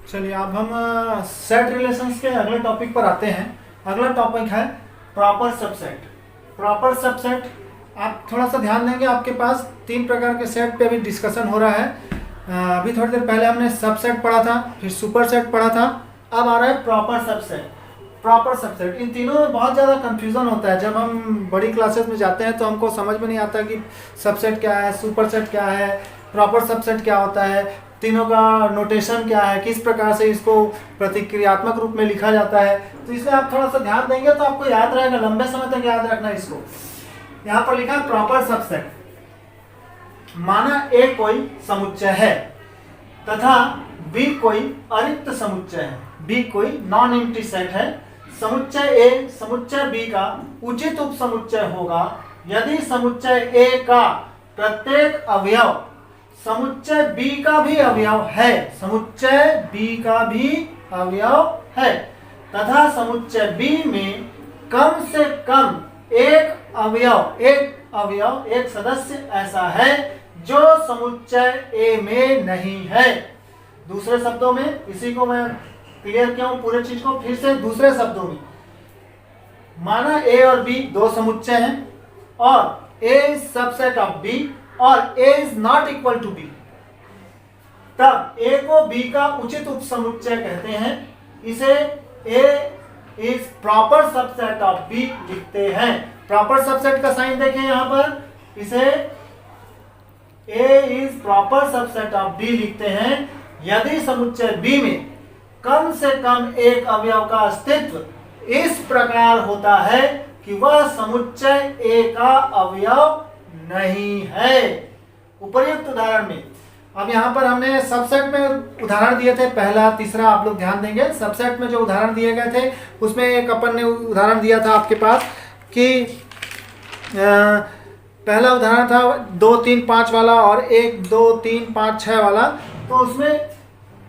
चलिए अब हम सेट रिलेशंस के अगले टॉपिक पर आते हैं। अगला टॉपिक है प्रॉपर सबसेट। प्रॉपर सबसेट आप थोड़ा सा ध्यान देंगे, आपके पास 3 प्रकार के सेट पे अभी डिस्कशन हो रहा है। अभी थोड़ी देर पहले हमने सबसेट पढ़ा था, फिर सुपर सेट पढ़ा था, अब आ रहा है प्रॉपर सबसेट। प्रॉपर सबसेट, इन तीनों में बहुत ज़्यादा कंफ्यूजन होता है। जब हम बड़ी क्लासेस में जाते हैं तो हमको समझ में नहीं आता कि सबसेट क्या है, सुपर सेट क्या है, प्रॉपर सबसेट क्या होता है, तीनों का नोटेशन क्या है, किस प्रकार से इसको प्रतिक्रियात्मक रूप में लिखा जाता है। तो इसमें आप थोड़ा सा ध्यान देंगे तो आपको याद रहेगा, लंबे समय तक याद रखना इसको। यहाँ पर लिखा है प्रॉपर सबसेट। माना ए कोई समुच्चय है तथा बी कोई अरिक्त समुच्चय है, बी कोई नॉन एम्प्टी सेट है। समुच्चय ए समुच्चय बी का उचित उपसमुच्चय होगा यदि समुच्चय ए का प्रत्येक अवयव समुच्चय बी का भी अवयव है, समुच्चय बी का भी अवयव है, तथा समुच्चय बी में कम से कम एक अवयव एक सदस्य ऐसा है जो समुच्चय ए में नहीं है। दूसरे शब्दों में, इसी को मैं क्लियर किया हूं पूरे चीज को, फिर से दूसरे शब्दों में, माना ए और बी दो समुच्चय हैं और A is subset of B और A is not equal to B, तब ए को बी का उचित उपसमुच्चय कहते हैं। इसे A is proper subset of B लिखते हैं। प्रॉपर सबसेट का साइन देखें यहां पर, इसे A is proper subset of B लिखते हैं यदि समुच्चय बी में कम से कम एक अवयव का अस्तित्व इस प्रकार होता है कि वह समुच्चय ए का अवयव नहीं है। उपर्युक्त उदाहरण में, अब यहाँ पर हमने सबसेट में उदाहरण दिए थे, पहला तीसरा आप लोग ध्यान देंगे। सबसेट में जो उदाहरण दिए गए थे उसमें एक अपन ने उदाहरण दिया था आपके पास कि पहला उदाहरण था 2 3 5 वाला और 1 2 3 5 6 वाला। तो उसमें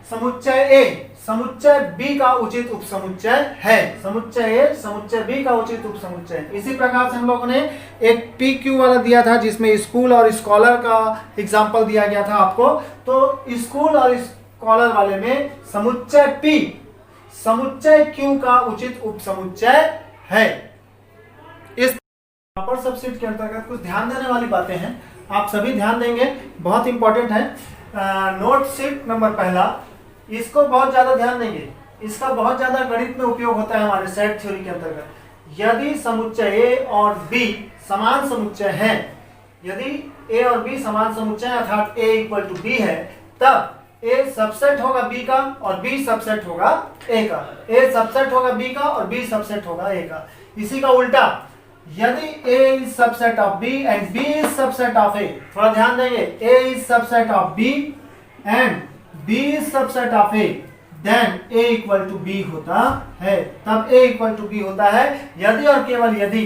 समुच्चय ए समुच्चय बी का उचित उपसमुच्चय है, समुच्चय ए समुच्चय बी का उचित उपसमुच्चय। इसी प्रकार से हम लोगों ने एक पी क्यू वाला दिया था जिसमें स्कूल और स्कॉलर का एग्जाम्पल दिया गया था आपको। तो स्कूल और स्कॉलर वाले में समुच्चय पी समुच्चय क्यू का उचित उपसमुच्चय है। इस प्रॉपर सबसेट के अंतर्गत कुछ ध्यान देने वाली बातें हैं, आप सभी ध्यान देंगे, बहुत इंपॉर्टेंट है। नोट शीट नंबर पहला, इसको बहुत ज्यादा ध्यान देंगे, इसका बहुत ज्यादा गणित में उपयोग होता है हमारे सेट थ्योरी के अंतर्गत। यदि समुच्चय ए और बी समान समुच्चय हैं, यदि ए और बी समान समुच्चय अर्थात ए इक्वल टू बी है, तब ए सबसेट होगा बी का और बी सबसेट होगा ए का, ए सबसेट होगा बी का और बी सबसेट होगा ए का। इसी का उल्टा, यदि a is subset of b and b is subset of a, थोड़ा ध्यान देंगे, a is subset of b and b is subset of a, then a equal to b होता है, तब a equal to b होता है यदि और केवल यदि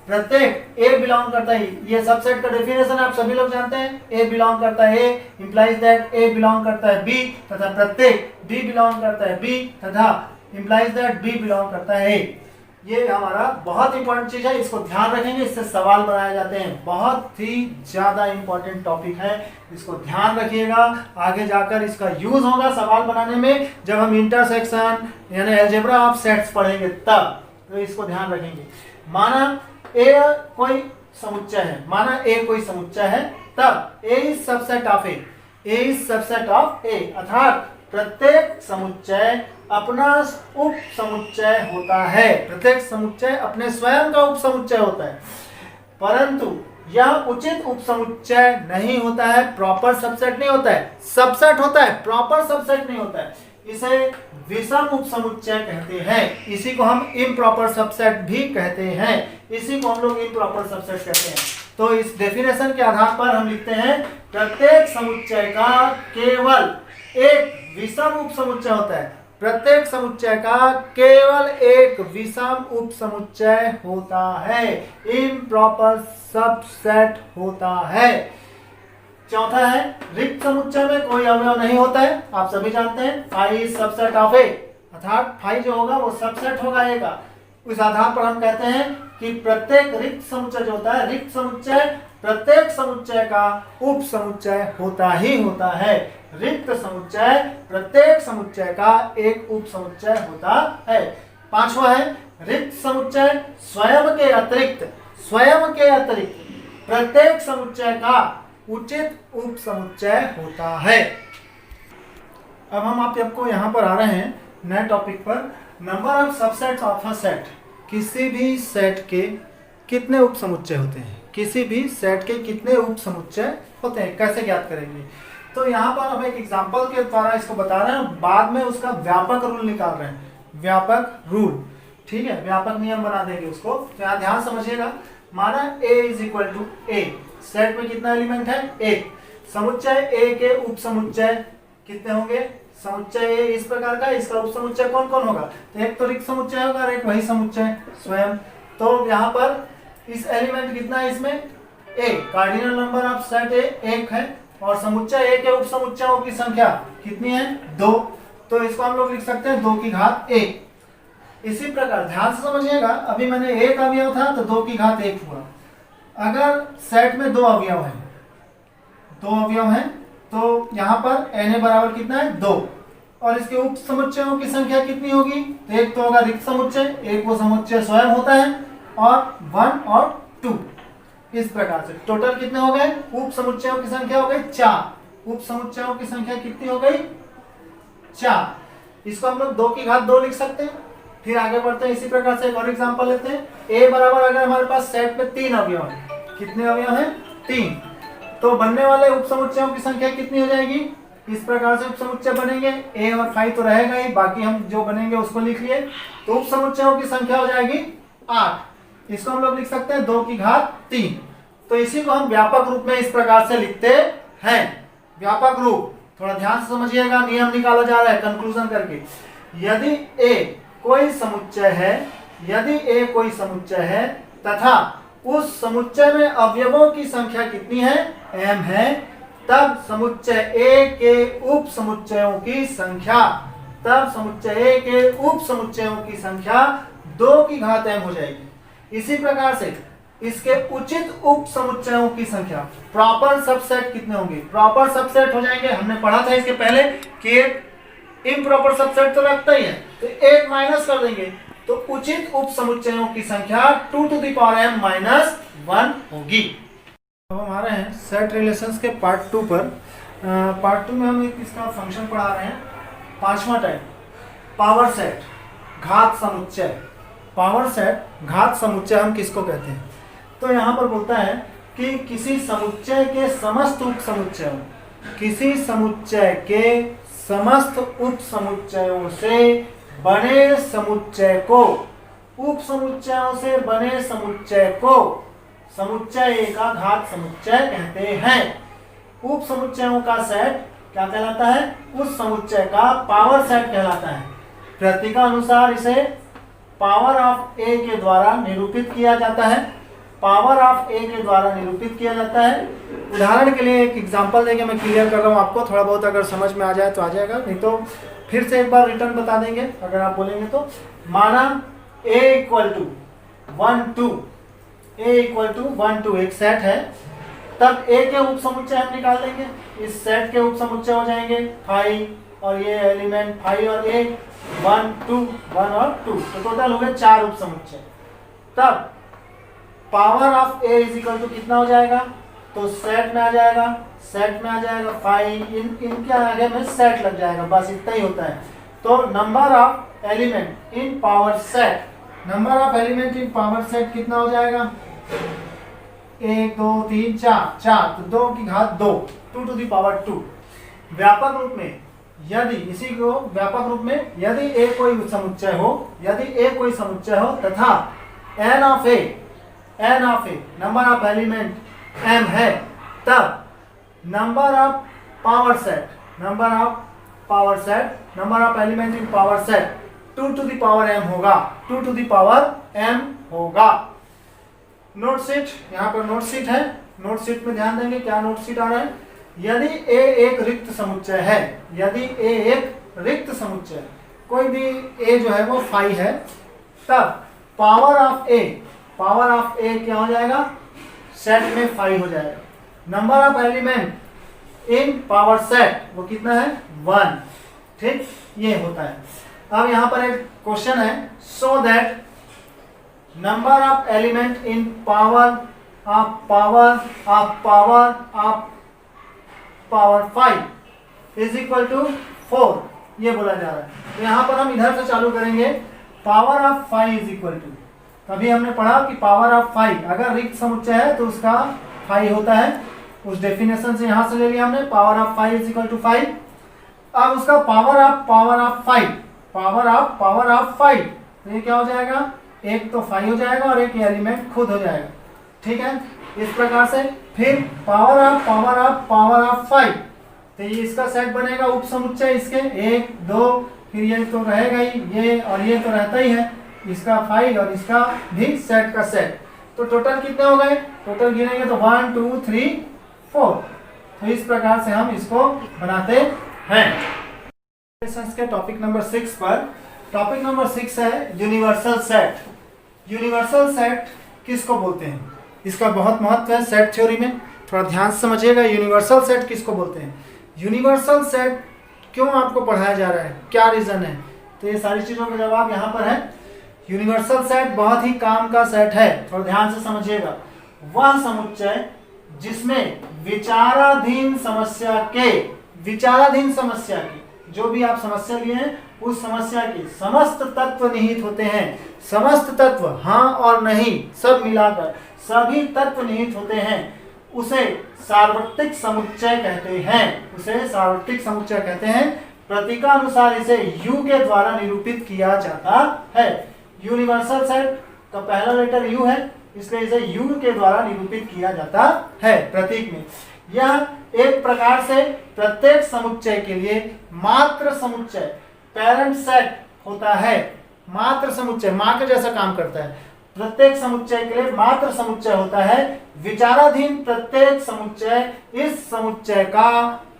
प्रत्येक a बिलोंग करता है, ये सबसेट का डेफिनेशन आप सभी लोग जानते हैं, a बिलोंग करता है a implies that a belong करता है b, तथा प्रत्येक b बिलोंग करता है b तथा implies that b बिलोंग करता है a। ये हमारा बहुत इंपॉर्टेंट चीज है, इसको ध्यान रखेंगे, इससे सवाल बनाए जाते हैं, बहुत ही ज्यादा इंपॉर्टेंट टॉपिक है, इसको ध्यान रखिएगा। आगे जाकर इसका यूज होगा सवाल बनाने में, जब हम इंटरसेक्शन यानी अलजेब्रा ऑफ सेट्स पढ़ेंगे तब, तो इसको ध्यान रखेंगे। माना ए कोई समुच्चय है, माना ए कोई समुच्चय है, तब A is subset of A, A is subset of A, अर्थात प्रत्येक समुच्चय अपना उप समुच्चय होता है, प्रत्येक समुच्चय अपने स्वयं का उप समुच्चय होता है, परंतु यह उचित उप समुच्चय नहीं होता है, प्रॉपर सबसेट नहीं होता है, सबसेट होता है, प्रॉपर सबसेट नहीं होता है। इसे विषम उप समुच्चय कहते हैं, इसी को हम इम्प्रॉपर सबसेट भी कहते हैं, इसी को हम लोग इम्प्रॉपर सबसेट कहते हैं। तो इस डेफिनेशन के आधार पर हम लिखते हैं प्रत्येक समुच्चय का केवल एक विषम उप समुच्चय होता है, प्रत्येक समुच्चय का केवल एक विषम उप समुच्चय होता है, इम्प्रॉपर सबसेट होता है। चौथा है रिक्त समुच्चय में कोई अवयव नहीं होता है, आप सभी जानते हैं, phi is subset of A, अर्थात फाई जो होगा वो सबसेट होगा ए का। उस आधार पर हम कहते हैं कि प्रत्येक रिक्त समुच्चय जो होता है, रिक्त समुच्चय प्रत्येक समुच्चय का उप समुच्चय होता ही होता है। रिक्त समुच्चय प्रत्येक समुच्चय का एक उप समुच्चय होता है। पांचवा है रिक्त समुच्चय स्वयं के अतिरिक्त प्रत्येक समुच्चय का उचित उप समुच्चय होता है। अब हम आपको यहाँ पर आ रहे हैं नए टॉपिक पर। Number of subsets of a set. किसी भी सेट के कितने उप समुच्चय होते हैं, किसी भी सेट के कितने उप समुच्चय होते हैं, कैसे ज्ञात करेंगे। तो यहाँ पर हम एक एग्जांपल के द्वारा इसको बता रहे हैं, बाद में उसका व्यापक रूल निकाल रहे हैं, व्यापक रूल, ठीक है, व्यापक नियम बना देंगे उसको। तो यहाँ ध्यान समझिएगा। माना A is equal to A, set में कितना एलिमेंट है, एक। समुच्चय A के उप समुच्चय कितने होंगे, समुच्चय A इस प्रकार का, इसका उप समुच्चय कौन कौन होगा, तो एक तो रिक्त समुच्चय होगा और एक वही समुच्चय स्वयं। तो यहाँ पर इस एलिमेंट कितना है इसमें, A, cardinal number of set A एक है, और समुच्चय A के उप समुच्चयों की संख्या कितनी है, 2। तो इसको हम लोग लिख सकते हैं 2 की घात 1। इसी प्रकार ध्यान से समझिएगा, अभी मैंने एक अवयव था तो 2 की घात 1 हुआ। अगर सेट में 2 अवयव हैं, 2 अवयव हैं, तो यहाँ पर Na बराबर कितना है, 2, और इसके उप समुच्चयों की संख्या कितनी होगी, तो एक तो होगा रिक्त समुच्चय, एक वो समुच्चय स्वयं होता है, और 1 और 2। इस प्रकार से टोटल कितने हो गए, उप समुच्चयों की संख्या हो गई 4। उप समुच्चयों की संख्या कितनी हो गई, 4। इसको हम लोग 2 की घात 2 लिख सकते हैं। फिर आगे बढ़ते हैं, इसी प्रकार से एक और एग्जांपल लेते हैं। A बराबर, अगर हमारे पास सेट में 3 अवयव हैं, कितने अवयव हैं, 3, तो बनने वाले उप समुच्चयों की संख्या कितनी हो जाएगी, इस प्रकार से उप समुच्चय बनेंगे। A और 5 तो रहेगा ही, बाकी हम जो बनेंगे उसको लिख लिए। तो उप समुच्चयों की संख्या हो जाएगी 8। इसको हम लोग लिख सकते हैं 2 की घात 3। तो इसी को हम व्यापक रूप में इस प्रकार से लिखते हैं। व्यापक रूप थोड़ा ध्यान से समझिएगा, नियम निकाला जा रहा है कंक्लूजन करके। यदि A कोई समुच्चय है, यदि A कोई समुच्चय है तथा उस समुच्चय में अवयवों की संख्या कितनी है, m है, तब समुच्चय A के उप समुच्चयों की संख्या, तब समुच्चय A के उप समुच्चयों की संख्या 2 की घात m हो जाएगी। इसी प्रकार से इसके उचित उप समुच्चयों की संख्या, प्रॉपर सबसेट कितने होंगे, प्रॉपर सबसेट हो जाएंगे। हमने पढ़ा था इसके पहले कि एक इम्प्रॉपर सबसेट तो रखता ही है, तो एक माइनस कर देंगे, तो उचित उप समुच्चयों की संख्या 2 to the power m minus 1 होगी। अब हम आ रहे हैं सेट रिलेशंस के पार्ट 2 पर। पार्ट 2 में हम इसका फंक्शन पढ़ा रहे हैं। 5वां टाइप, पावर सेट, घात समुच्चय। पावर सेट घात समुच्चय हम किसको कहते हैं, तो यहाँ पर बोलता है कि किसी समुच्चय के समस्त उप समुच्चयों, किसी समुच्चय के समस्त उप समुच्चयों से बने समुच्चय को, उप समुच्चयों से बने समुच्चय को समुच्चय A का घात समुच्चय कहते हैं। उप समुच्चयों का सेट क्या कहलाता है, उस समुच्चय का पावर सेट कहलाता है। प्रतीका अनुसार इसे पावर ऑफ A के द्वारा निरूपित किया जाता है, पावर ऑफ A के द्वारा निरूपित किया जाता है। उदाहरण के लिए एक एग्जांपल देके मैं क्लियर कर रहा हूँ आपको, थोड़ा बहुत अगर समझ में आ जाए तो आ जाएगा, नहीं तो फिर से एक बार रिटर्न बता देंगे अगर आप बोलेंगे तो। माना A equal to 1 2, A equal to 1 2 एक सेट है, तब A के उप समुच्चय हम निकाल देंगे। इस सेट के उप समुच्चय हो जाएंगे 5 और ये एलिमेंट 5 और A 1 2 1 और 2, तो टोटल हो गए 4 उप समुच्चय। तब power of A is equal to कितना हो जाएगा, तो सेट में आ जाएगा, सेट में आ जाएगा 5, इनके आगे में सेट लग जाएगा, बस इतना ही होता है। तो number of element in power set, number of element in power set कितना हो जाएगा, 1 2 3 4, तो 2 की घात 2, 2 to the power 2। व्यापक रूप में यदि, इसी को व्यापक रूप में यदि A कोई समुच्चय हो, यदि A कोई समुच्चय हो तथा n of A number of element m है, तब number of power set, number of element in power set 2 to the power m होगा, 2 to the power m होगा। नोट शीट, यहाँ पर नोट शीट है, नोट शीट में ध्यान देंगे क्या नोट शीट आ रहा है। यदि A एक रिक्त समुच्चय है, यदि A एक रिक्त समुच्चय, कोई भी A जो है वो 5 है, तब पावर ऑफ A क्या हो जाएगा, सेट में 5 हो जाएगा। Number of element in power set, वो कितना है 1, ठीक, ये होता है। अब यहाँ पर एक क्वेश्चन है, so that number of element in power of power of power of power 5 is equal to 4, ये बोला जा रहा है। तो यहाँ पर हम इधर से चालू करेंगे, power of 5 is equal to, तभी हमने पढ़ा कि पावर ऑफ 5 अगर रिक्त समुच्चय है तो उसका 5 होता है, उस डेफिनेशन से यहाँ से ले लिया हमने, power of 5 is equal to 5। अब उसका पावर ऑफ 5, पावर ऑफ 5, तो ये क्या हो जाएगा, एक तो 5 हो जाएगा और एक एलिमेंट खुद हो जाएगा, ठीक है, इस प्रकार से। फिर पावर ऑफ 5, तो ये इसका सेट बनेगा उप समुच्चय इसके 1 2, फिर ये तो रहेगा ही, ये और ये तो रहता ही है, इसका 5 और इसका भी सेट का सेट। तो टोटल कितने हो गए, टोटल गिनेंगे तो 1 2 3 4। तो इस प्रकार से हम इसको बनाते हैं। के टॉपिक नंबर 6 पर, टॉपिक नंबर 6 है यूनिवर्सल सेट। यूनिवर्सल सेट किसको बोलते हैं, इसका बहुत महत्व है सेट थ्योरी में, थोड़ा ध्यान से समझिएगा। यूनिवर्सल सेट किसको बोलते हैं, यूनिवर्सल सेट क्यों आपको पढ़ाया जा रहा है, क्या रीजन है, तो ये सारी चीजों का जवाब यहाँ पर है। यूनिवर्सल सेट बहुत ही काम का सेट है, थोड़ा ध्यान से समझिएगा। वह समुच्चय जिसमें विचाराधीन समस्या के, विचाराधीन समस्या की, जो भी आप समस्या लिए हैं उस समस्या के समस्त तत्व निहित होते हैं। समस्त तत्व, हाँ और नहीं सब मिलाकर सभी तत्व निहित होते हैं, उसे सार्वत्रिक समुच्चय कहते हैं, उसे सार्वत्रिक समुच्चय कहते हैं। प्रतीकानुसार इसे U के द्वारा निरूपित किया जाता है। यूनिवर्सल सेट का पहला लेटर U है, इसलिए इसे U के द्वारा निरूपित किया जाता है प्रतीक में। यह एक प्रकार से प्रत्येक समुच्चय के लिए मात्र समुच्चय, पेरेंट सेट होता है। मात्र समुच्चय माँ के जैसा काम करता है, प्रत्येक समुच्चय के लिए मात्र समुच्चय होता है। विचाराधीन प्रत्येक समुच्चय इस समुच्चय का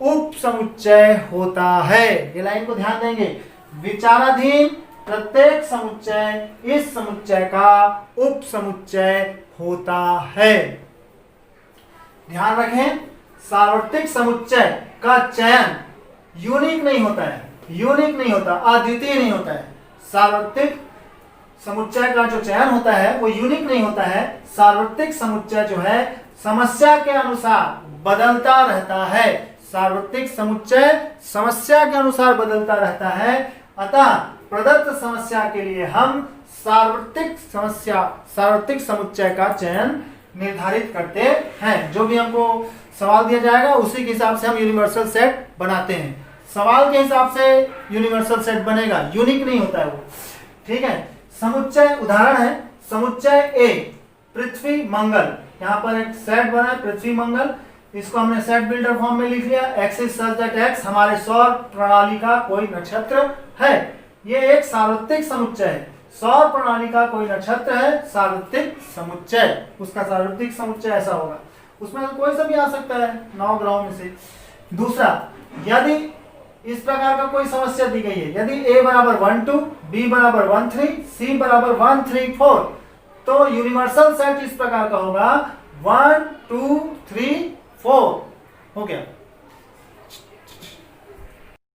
उप समुच्चय होता है। ये लाइन को ध्यान देंगे, विचाराधीन प्रत्येक समुच्चय इस समुच्चय का उप समुच्चय होता है। ध्यान रखें, सार्वत्रिक समुच्चय का चयन यूनिक नहीं होता है, यूनिक नहीं होता, अद्वितीय नहीं होता है। सार्वत्रिक समुच्चय का जो चयन होता है वो यूनिक नहीं होता है। सार्वत्रिक समुच्चय जो है समस्या के अनुसार बदलता रहता है। सार्वत्रिक समुच्चय समस्या के अनुसार बदलता रहता है, अतः प्रदत्त समस्या के लिए हम सार्वत्रिक समुच्चय का चयन निर्धारित करते हैं। जो भी हमको सवाल दिया जाएगा उसी के हिसाब से हम यूनिवर्सल सेट बनाते हैं। सवाल के हिसाब से यूनिवर्सल सेट बनेगा, यूनिक नहीं होता है वो, ठीक है। समुच्चय उदाहरण है, समुच्चय ए पृथ्वी मंगल, यहाँ पर एक सेट बना है पृथ्वी मंगल, इसको हमने सेट बिल्डर फॉर्म में लिख लिया। एक्सिस सच दैट एक्स हमारे सौर प्रणाली का कोई नक्षत्र है, ये एक सार्वत्रिक समुच्चय है। सौर प्रणाली का कोई नक्षत्र है, सार्वत्रिक समुच्चय, उसका सार्वत्रिक समुच्चय ऐसा होगा। उसमें कोई सा भी आ सकता है 9 ग्रहों में से। दूसरा, यदि इस प्रकार का कोई समस्या दी गई है, यदि a बराबर 1 2, b बराबर 1 3, c बराबर 1 3 4, तो यूनिवर्सल सेट इस प्रकार का होगा 1 2 3 4 हो गया।